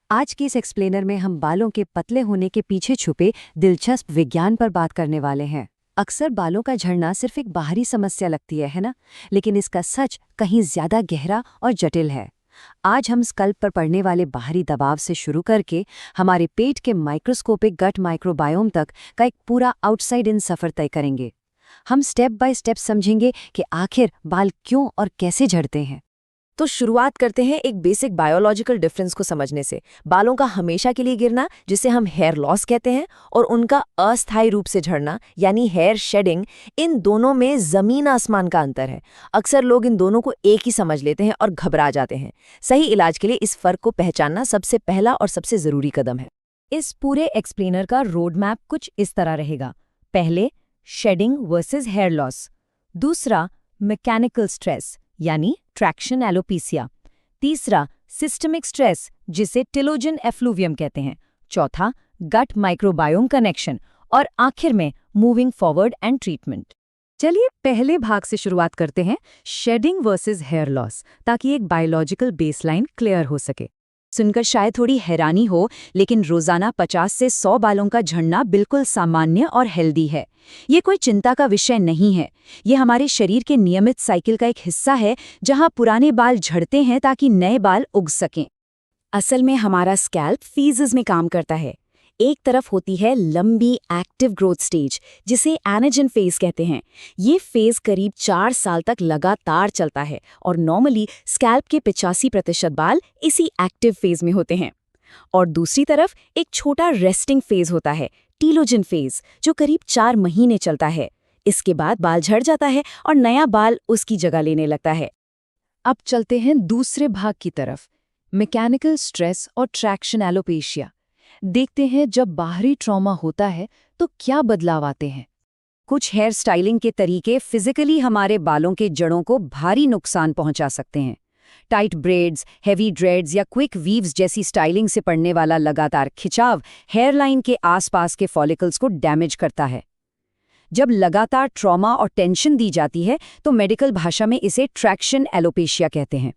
आज के इस एक्सप्लेनर में हम बालों के पतले होने के पीछे छुपे दिलचस्प विज्ञान पर बात करने वाले हैं। अक्सर बालों का झड़ना सिर्फ एक बाहरी समस्या लगती है ना? लेकिन इसका सच कहीं ज्यादा गहरा और जटिल है। आज हम स्कल्प पर पड़ने वाले बाहरी दबाव से शुरू करके हमारे पेट के माइक्रोस्कोपिक गट माइक्रोबायोम तक का एक पूरा आउटसाइड इन सफर तय करेंगे। हम स्टेप बाय स्टेप समझेंगे कि आखिर बाल क्यों और कैसे झड़ते हैं। तो शुरुआत करते हैं एक बेसिक बायोलॉजिकल डिफरेंस को समझने से। बालों का हमेशा के लिए गिरना, जिसे हम हेयर लॉस कहते हैं, और उनका अस्थायी रूप से झड़ना यानी हेयर शेडिंग, इन दोनों में जमीन आसमान का अंतर है। अक्सर लोग इन दोनों को एक ही समझ लेते हैं और घबरा जाते हैं। सही इलाज के लिए इस फर्क को पहचानना सबसे पहला और सबसे जरूरी कदम है। इस पूरे एक्सप्लेनर का रोड मैप कुछ इस तरह रहेगा। पहले, शेडिंग वर्सेस हेयर लॉस। दूसरा, मैकेनिकल स्ट्रेस यानी ट्रैक्शन एलोपेसिया। तीसरा, सिस्टमिक स्ट्रेस, जिसे टिलोजन एफ्लूवियम कहते हैं। चौथा, गट माइक्रोबायोम कनेक्शन। और आखिर में मूविंग फॉरवर्ड एंड ट्रीटमेंट। चलिए पहले भाग से शुरुआत करते हैं, शेडिंग वर्सेस हेयर लॉस, ताकि एक बायोलॉजिकल बेसलाइन क्लियर हो सके। सुनकर शायद थोड़ी हैरानी हो, लेकिन रोजाना 50 से 100 बालों का झड़ना बिल्कुल सामान्य और हेल्दी है। ये कोई चिंता का विषय नहीं है। ये हमारे शरीर के नियमित साइकिल का एक हिस्सा है, जहां पुराने बाल झड़ते हैं ताकि नए बाल उग सकें। असल में हमारा स्कैल्प फेजेस में काम करता है। एक तरफ होती है लंबी एक्टिव ग्रोथ स्टेज, जिसे एनाजन फेज कहते हैं। ये फेज करीब 4 साल तक लगातार चलता है और नॉर्मली स्कैल्प के 85% बाल इसी एक्टिव फेज में होते हैं। और दूसरी तरफ एक छोटा रेस्टिंग फेज होता है, टीलोजन फेज, जो करीब 4 महीने चलता है। इसके बाद बाल झड़ जाता है और नया बाल उसकी जगह लेने लगता है। अब चलते हैं दूसरे भाग की तरफ, मैकेनिकल स्ट्रेस और ट्रैक्शन एलोपेशिया। देखते हैं जब बाहरी ट्रॉमा होता है तो क्या बदलाव आते हैं। कुछ हेयर स्टाइलिंग के तरीके फिजिकली हमारे बालों के जड़ों को भारी नुकसान पहुंचा सकते हैं। टाइट ब्रेड्स, हेवी ड्रेड्स या क्विक वीव्स जैसी स्टाइलिंग से पड़ने वाला लगातार खिंचाव हेयरलाइन के आसपास के फॉलिकल्स को डैमेज करता है। जब लगातार ट्रॉमा और टेंशन दी जाती है तो मेडिकल भाषा में इसे ट्रैक्शन एलोपेशिया कहते हैं।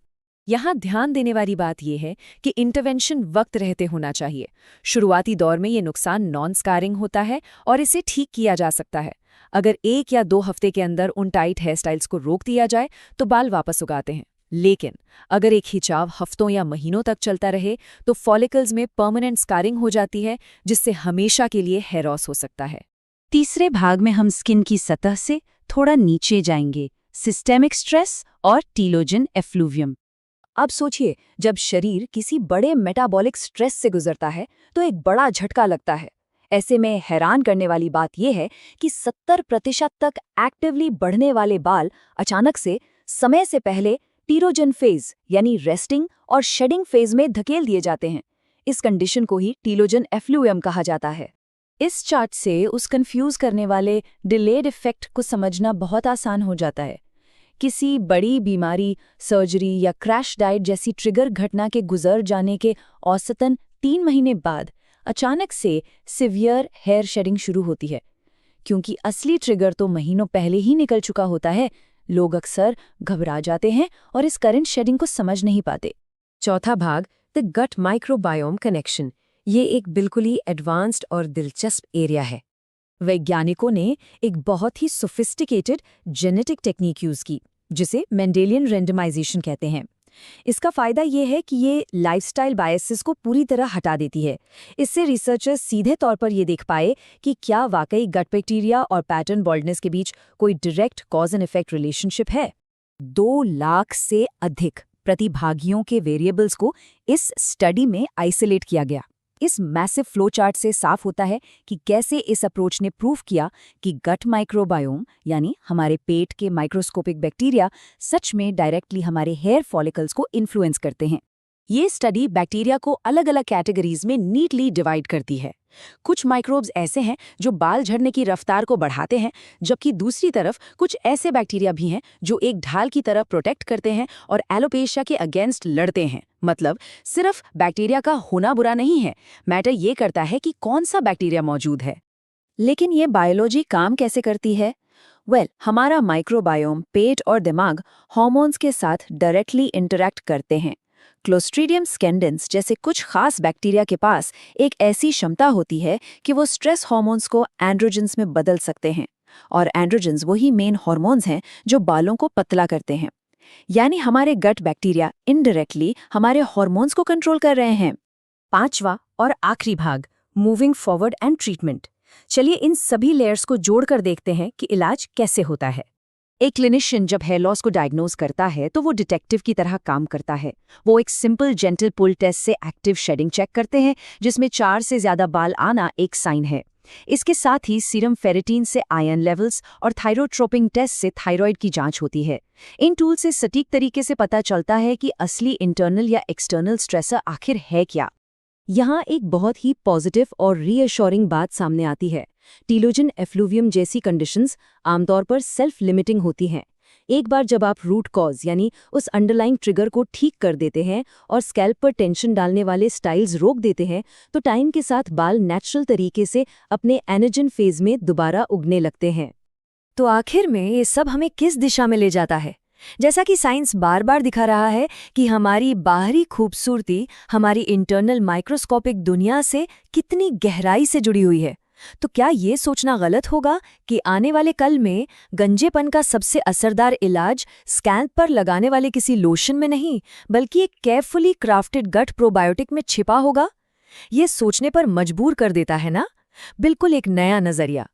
यहाँ ध्यान देने वाली बात यह है कि इंटरवेंशन वक्त रहते होना चाहिए। शुरुआती दौर में ये नुकसान नॉन स्कारिंग होता है और इसे ठीक किया जा सकता है। अगर 1 या 2 हफ्ते के अंदर उन टाइट हेयर स्टाइल्स को रोक दिया जाए तो बाल वापस उगाते हैं। लेकिन अगर एक खिंचाव हफ्तों या महीनों तक चलता रहे तो फॉलिकल्स में परमानेंट स्कारिंग हो जाती है, जिससे हमेशा के लिए हेयर लॉस हो सकता है। तीसरे भाग में हम स्किन की सतह से थोड़ा नीचे जाएंगे, सिस्टेमिक स्ट्रेस और टीलोजन एफ्लूवियम। अब सोचिए, जब शरीर किसी बड़े मेटाबॉलिक स्ट्रेस से गुजरता है तो एक बड़ा झटका लगता है। ऐसे में हैरान करने वाली बात यह है कि 70% तक एक्टिवली बढ़ने वाले बाल अचानक से समय से पहले टीलोजन फेज यानी रेस्टिंग और शेडिंग फेज में धकेल दिए जाते हैं। इस कंडीशन को ही टीलोजन एफ्लूवियम कहा जाता है। इस चार्ट से उस कंफ्यूज करने वाले डिलेड इफेक्ट को समझना बहुत आसान हो जाता है। किसी बड़ी बीमारी, सर्जरी या क्रैश डाइट जैसी ट्रिगर घटना के गुजर जाने के औसतन 3 महीने बाद अचानक से सिवियर हेयर शेडिंग शुरू होती है। क्योंकि असली ट्रिगर तो महीनों पहले ही निकल चुका होता है, लोग अक्सर घबरा जाते हैं और इस करंट शेडिंग को समझ नहीं पाते। चौथा भाग, द गट माइक्रोबायोम कनेक्शन। ये एक बिल्कुल ही एडवांस्ड और दिलचस्प एरिया है। वैज्ञानिकों ने एक बहुत ही सोफिस्टिकेटेड जेनेटिक टेक्निक यूज की, जिसे मेंडेलियन रेंडमाइजेशन कहते हैं। इसका फायदा ये है कि ये लाइफस्टाइल बायसेस को पूरी तरह हटा देती है। इससे रिसर्चर्स सीधे तौर पर ये देख पाए कि क्या वाकई गट बैक्टीरिया और पैटर्न बॉल्डनेस के बीच कोई direct cause and effect relationship है। 2 लाख से अधिक प्रतिभागियों के वेरिएबल्स को इस स्टडी में आइसोलेट किया गया। इस मैसिव फ्लो चार्ट से साफ होता है कि कैसे इस अप्रोच ने प्रूव किया कि गट माइक्रोबायोम यानी हमारे पेट के माइक्रोस्कोपिक बैक्टीरिया सच में डायरेक्टली हमारे हेयर फॉलिकल्स को इन्फ्लुएंस करते हैं। ये स्टडी बैक्टीरिया को अलग अलग कैटेगरीज में नीटली डिवाइड करती है। कुछ माइक्रोब्स ऐसे हैं जो बाल झड़ने की रफ्तार को बढ़ाते हैं, जबकि दूसरी तरफ कुछ ऐसे बैक्टीरिया भी हैं जो एक ढाल की तरह प्रोटेक्ट करते हैं और एलोपेशिया के अगेंस्ट लड़ते हैं। मतलब सिर्फ बैक्टीरिया का होना बुरा नहीं है, मैटर ये करता है कि कौन सा बैक्टीरिया मौजूद है। लेकिन ये बायोलॉजी काम कैसे करती है? हमारा माइक्रोबायोम पेट और दिमाग हार्मोन्स के साथ डायरेक्टली इंटरैक्ट करते हैं। क्लोस्ट्रीडियम स्कैंडेंस जैसे कुछ खास बैक्टीरिया के पास एक ऐसी क्षमता होती है कि वो स्ट्रेस हार्मोन्स को एंड्रोजन्स में बदल सकते हैं, और एंड्रोजन्स वही मेन हार्मोन्स हैं जो बालों को पतला करते हैं। यानी हमारे गट बैक्टीरिया इनडायरेक्टली हमारे हार्मोन्स को कंट्रोल कर रहे हैं। 5वां और आखिरी भाग, मूविंग फॉरवर्ड एंड ट्रीटमेंट। चलिए इन सभी लेयर्स को जोड़कर देखते हैं कि इलाज कैसे होता है। एक क्लिनिशियन जब हेयर लॉस को डायग्नोज करता है तो वो डिटेक्टिव की तरह काम करता है। वो एक सिंपल जेंटल पुल टेस्ट से एक्टिव शेडिंग चेक करते हैं, जिसमें 4 से ज्यादा बाल आना एक साइन है। इसके साथ ही सीरम फेरेटिन से आयरन लेवल्स और थायरोट्रोपिंग टेस्ट से थायराइड की जांच होती है। इन टूल से सटीक तरीके से पता चलता है कि असली इंटरनल या एक्सटर्नल स्ट्रेसर आखिर है क्या। यहाँ एक बहुत ही पॉजिटिव और रीअश्योरिंग बात सामने आती है। टीलोजन एफ्लूवियम जैसी कंडीशंस आमतौर पर सेल्फ लिमिटिंग होती हैं। एक बार जब आप रूट कॉज यानी उस अंडरलाइंग ट्रिगर को ठीक कर देते हैं और स्कैल्प पर टेंशन डालने वाले स्टाइल्स रोक देते हैं, तो टाइम के साथ बाल नेचुरल तरीके से अपने एनर्जन फेज में दोबारा उगने लगते हैं। तो आखिर में ये सब हमें किस दिशा में ले जाता है? जैसा कि साइंस बार बार दिखा रहा है कि हमारी बाहरी खूबसूरती हमारी इंटरनल माइक्रोस्कोपिक दुनिया से कितनी गहराई से जुड़ी हुई है, तो क्या ये सोचना गलत होगा कि आने वाले कल में गंजेपन का सबसे असरदार इलाज स्कैल्प पर लगाने वाले किसी लोशन में नहीं, बल्कि एक केयरफुली क्राफ्टेड गट प्रोबायोटिक में छिपा होगा? ये सोचने पर मजबूर कर देता है ना? बिल्कुल एक नया नजरिया।